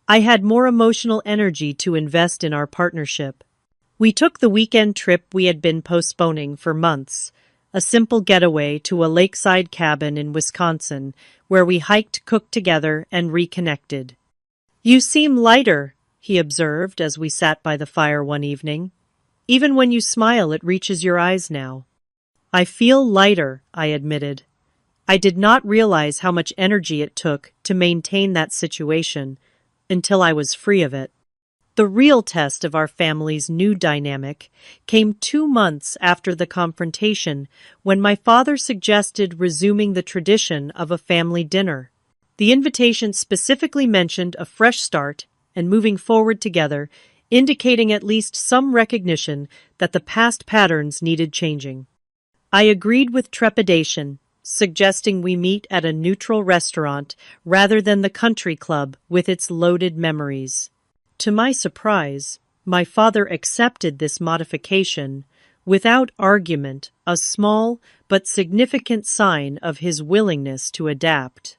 I had more emotional energy to invest in our partnership. We took the weekend trip we had been postponing for months, a simple getaway to a lakeside cabin in Wisconsin where we hiked, cooked together, and reconnected. You seem lighter, he observed as we sat by the fire one evening. Even when you smile, it reaches your eyes now. I feel lighter, I admitted. I did not realize how much energy it took to maintain that situation until I was free of it. The real test of our family's new dynamic came 2 months after the confrontation when my father suggested resuming the tradition of a family dinner. The invitation specifically mentioned a fresh start and moving forward together, indicating at least some recognition that the past patterns needed changing. I agreed with trepidation, suggesting we meet at a neutral restaurant rather than the country club with its loaded memories. To my surprise, my father accepted this modification without argument, a small but significant sign of his willingness to adapt.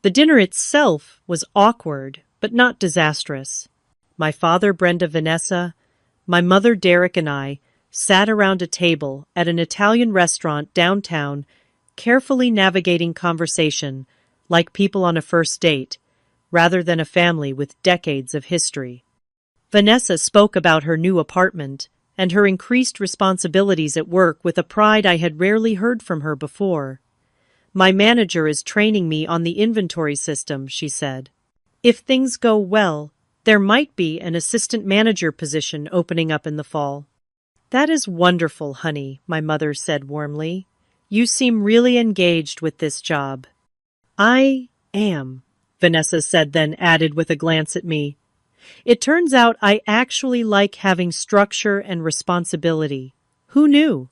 The dinner itself was awkward, but not disastrous. My father, Brenda, Vanessa, my mother, Derek, and I sat around a table at an Italian restaurant downtown, carefully navigating conversation like people on a first date, rather than a family with decades of history. Vanessa spoke about her new apartment and her increased responsibilities at work with a pride I had rarely heard from her before. "My manager is training me on the inventory system," she said. "If things go well, there might be an assistant manager position opening up in the fall." "That is wonderful, honey," my mother said warmly. "You seem really engaged with this job." "I am," Vanessa said, then added with a glance at me. "It turns out I actually like having structure and responsibility. Who knew?"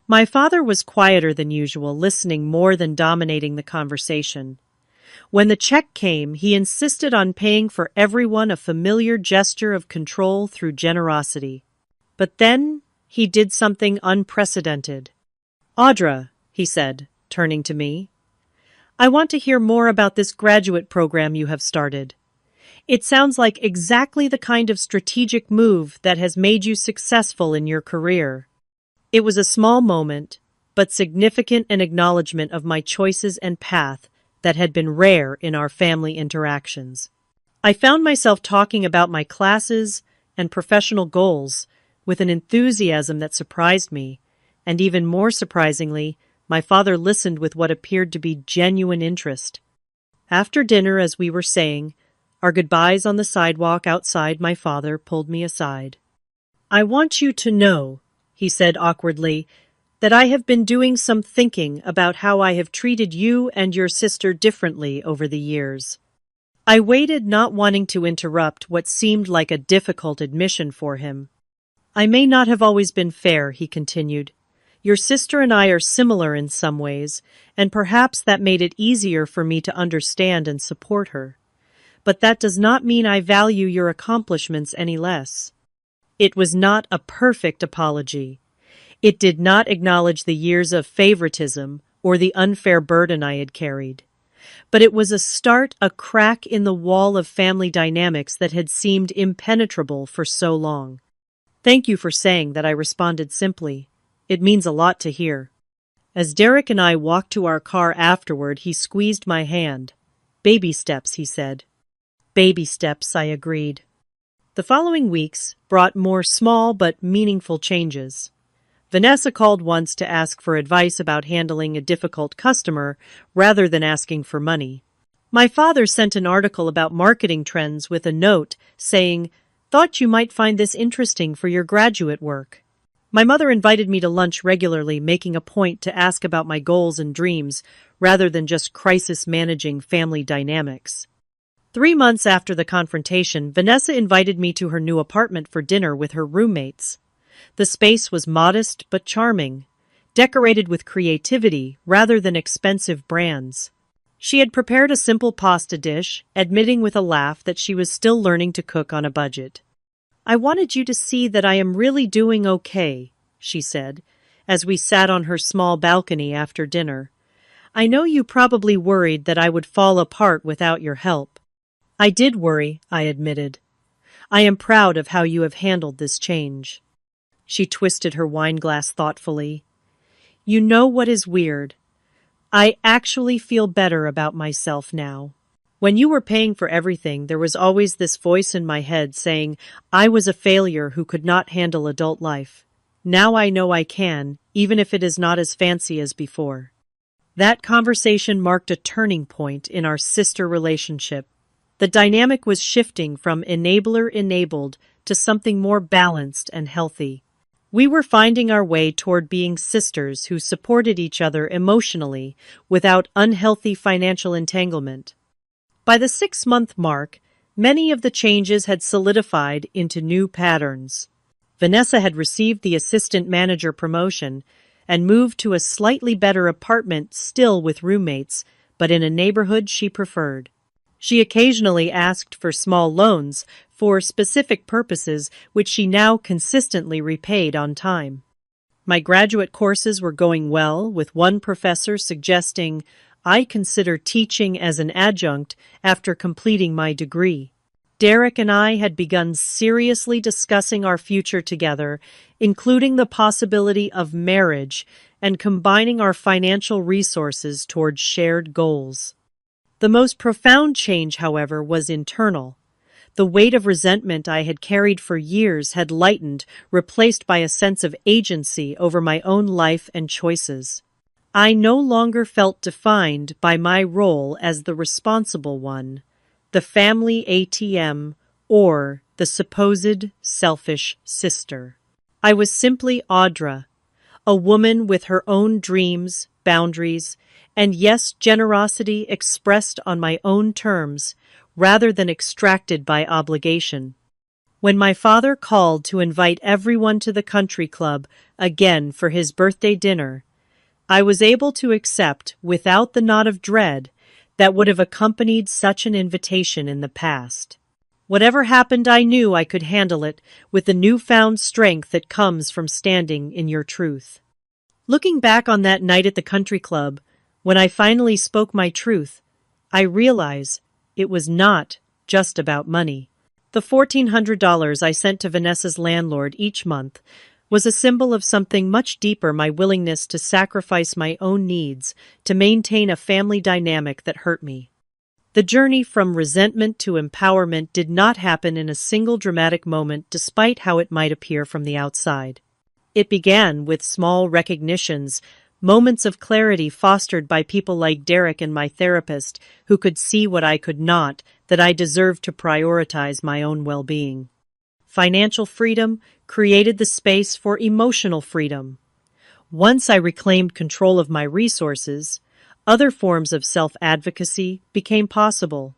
My father was quieter than usual, listening more than dominating the conversation. When the check came, he insisted on paying for everyone, a familiar gesture of control through generosity. But then he did something unprecedented. "Audra," he said, turning to me, "I want to hear more about this graduate program you have started. It sounds like exactly the kind of strategic move that has made you successful in your career." It was a small moment, but significant, an acknowledgement of my choices and path that had been rare in our family interactions. I found myself talking about my classes and professional goals with an enthusiasm that surprised me, and even more surprisingly, my father listened with what appeared to be genuine interest. After dinner, as we were saying our goodbyes on the sidewalk outside, my father pulled me aside. "I want you to know," he said awkwardly, "that I have been doing some thinking about how I have treated you and your sister differently over the years." I waited, not wanting to interrupt what seemed like a difficult admission for him. "I may not have always been fair," he continued. "Your sister and I are similar in some ways, and perhaps that made it easier for me to understand and support her. But that does not mean I value your accomplishments any less." It was not a perfect apology. It did not acknowledge the years of favoritism or the unfair burden I had carried. But it was a start, a crack in the wall of family dynamics that had seemed impenetrable for so long. "Thank you for saying that," I responded simply. "It means a lot to hear." As Derek and I walked to our car afterward, he squeezed my hand. "Baby steps," he said. "Baby steps," I agreed. The following weeks brought more small but meaningful changes. Vanessa called once to ask for advice about handling a difficult customer rather than asking for money. My father sent an article about marketing trends with a note saying, "Thought you might find this interesting for your graduate work." My mother invited me to lunch regularly, making a point to ask about my goals and dreams rather than just crisis managing family dynamics. 3 months after the confrontation, Vanessa invited me to her new apartment for dinner with her roommates. The space was modest but charming, decorated with creativity rather than expensive brands. She had prepared a simple pasta dish, admitting with a laugh that she was still learning to cook on a budget. "I wanted you to see that I am really doing okay," she said, as we sat on her small balcony after dinner. "I know you probably worried that I would fall apart without your help." "I did worry," I admitted. "I am proud of how you have handled this change." She twisted her wine glass thoughtfully. "You know what is weird? I actually feel better about myself now. When you were paying for everything, there was always this voice in my head saying I was a failure who could not handle adult life. Now I know I can, even if it is not as fancy as before." That conversation marked a turning point in our sister relationship. The dynamic was shifting from enabler-enabled to something more balanced and healthy. We were finding our way toward being sisters who supported each other emotionally without unhealthy financial entanglement. By the 6-month mark, many of the changes had solidified into new patterns. Vanessa had received the assistant manager promotion and moved to a slightly better apartment, still with roommates, but in a neighborhood she preferred. She occasionally asked for small loans for specific purposes, which she now consistently repaid on time. My graduate courses were going well, with one professor suggesting I consider teaching as an adjunct after completing my degree. Derek and I had begun seriously discussing our future together, including the possibility of marriage and combining our financial resources towards shared goals. The most profound change, however, was internal. The weight of resentment I had carried for years had lightened, replaced by a sense of agency over my own life and choices. I no longer felt defined by my role as the responsible one, the family ATM, or the supposed selfish sister. I was simply Audra, a woman with her own dreams, boundaries, and yes, generosity expressed on my own terms, rather than extracted by obligation. When my father called to invite everyone to the country club again for his birthday dinner, I was able to accept, without the knot of dread that would have accompanied such an invitation in the past. Whatever happened, I knew I could handle it with the newfound strength that comes from standing in your truth. Looking back on that night at the country club, when I finally spoke my truth, I realize it was not just about money. The $1,400 I sent to Vanessa's landlord each month was a symbol of something much deeper: my willingness to sacrifice my own needs to maintain a family dynamic that hurt me. The journey from resentment to empowerment did not happen in a single dramatic moment, despite how it might appear from the outside. It began with small recognitions, moments of clarity fostered by people like Derek and my therapist, who could see what I could not, that I deserved to prioritize my own well-being. Financial freedom created the space for emotional freedom. Once I reclaimed control of my resources, other forms of self-advocacy became possible.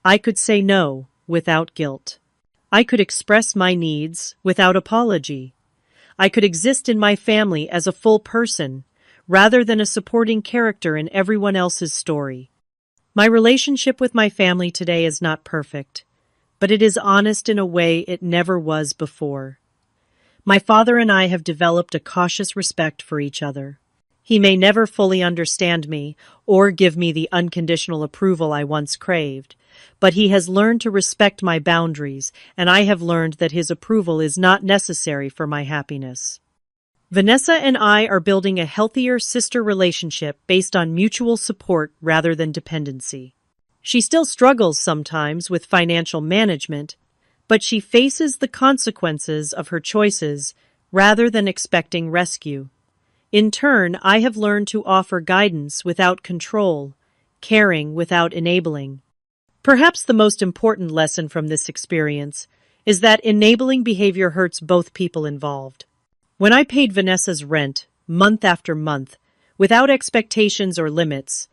I could say no without guilt. I could express my needs without apology. I could exist in my family as a full person, rather than a supporting character in everyone else's story. My relationship with my family today is not perfect, but it is honest in a way it never was before. My father and I have developed a cautious respect for each other. He may never fully understand me or give me the unconditional approval I once craved, but he has learned to respect my boundaries, and I have learned that his approval is not necessary for my happiness. Vanessa and I are building a healthier sister relationship based on mutual support rather than dependency. She still struggles sometimes with financial management, but she faces the consequences of her choices rather than expecting rescue. In turn, I have learned to offer guidance without control, caring without enabling. Perhaps the most important lesson from this experience is that enabling behavior hurts both people involved. When I paid Vanessa's rent, month after month, without expectations or limits,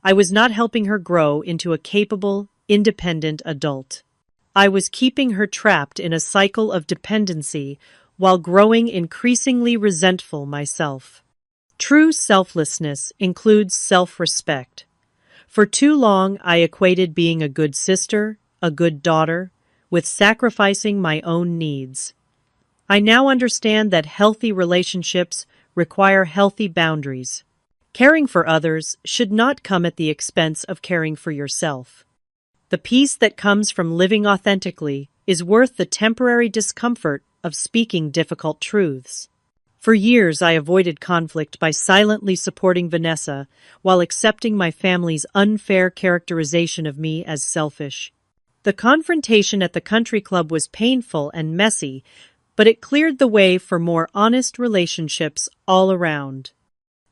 I was not helping her grow into a capable, independent adult. I was keeping her trapped in a cycle of dependency while growing increasingly resentful myself. True selflessness includes self-respect. For too long, I equated being a good sister, a good daughter, with sacrificing my own needs. I now understand that healthy relationships require healthy boundaries. Caring for others should not come at the expense of caring for yourself. The peace that comes from living authentically is worth the temporary discomfort of speaking difficult truths. For years, I avoided conflict by silently supporting Vanessa while accepting my family's unfair characterization of me as selfish. The confrontation at the country club was painful and messy, but it cleared the way for more honest relationships all around.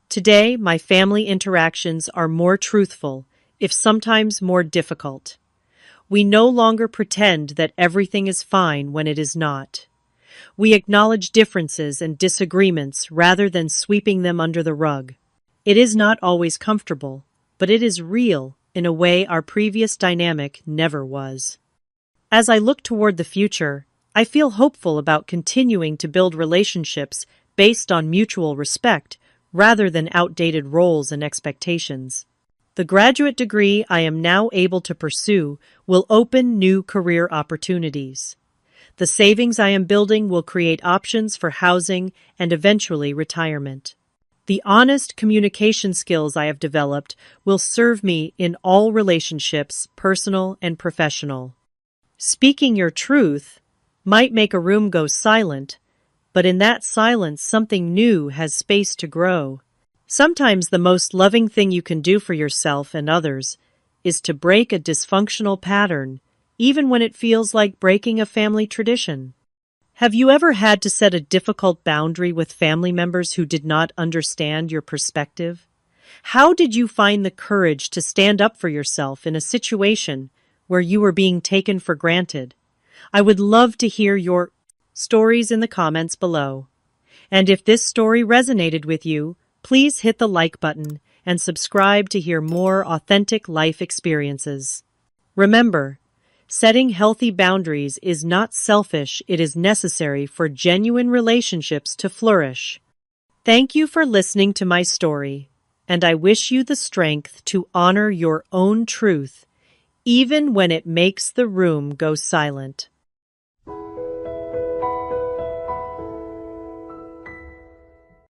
Today, my family interactions are more truthful, if sometimes more difficult. We no longer pretend that everything is fine when it is not. We acknowledge differences and disagreements rather than sweeping them under the rug. It is not always comfortable, but it is real in a way our previous dynamic never was. As I look toward the future, I feel hopeful about continuing to build relationships based on mutual respect rather than outdated roles and expectations. The graduate degree I am now able to pursue will open new career opportunities. The savings I am building will create options for housing and eventually retirement. The honest communication skills I have developed will serve me in all relationships, personal and professional. Speaking your truth might make a room go silent, but in that silence something new has space to grow. Sometimes the most loving thing you can do for yourself and others is to break a dysfunctional pattern, even when it feels like breaking a family tradition. Have you ever had to set a difficult boundary with family members who did not understand your perspective? How did you find the courage to stand up for yourself in a situation where you were being taken for granted? I would love to hear your stories in the comments below. And if this story resonated with you, please hit the like button and subscribe to hear more authentic life experiences. Remember, setting healthy boundaries is not selfish, it is necessary for genuine relationships to flourish. Thank you for listening to my story, and I wish you the strength to honor your own truth, even when it makes the room go silent.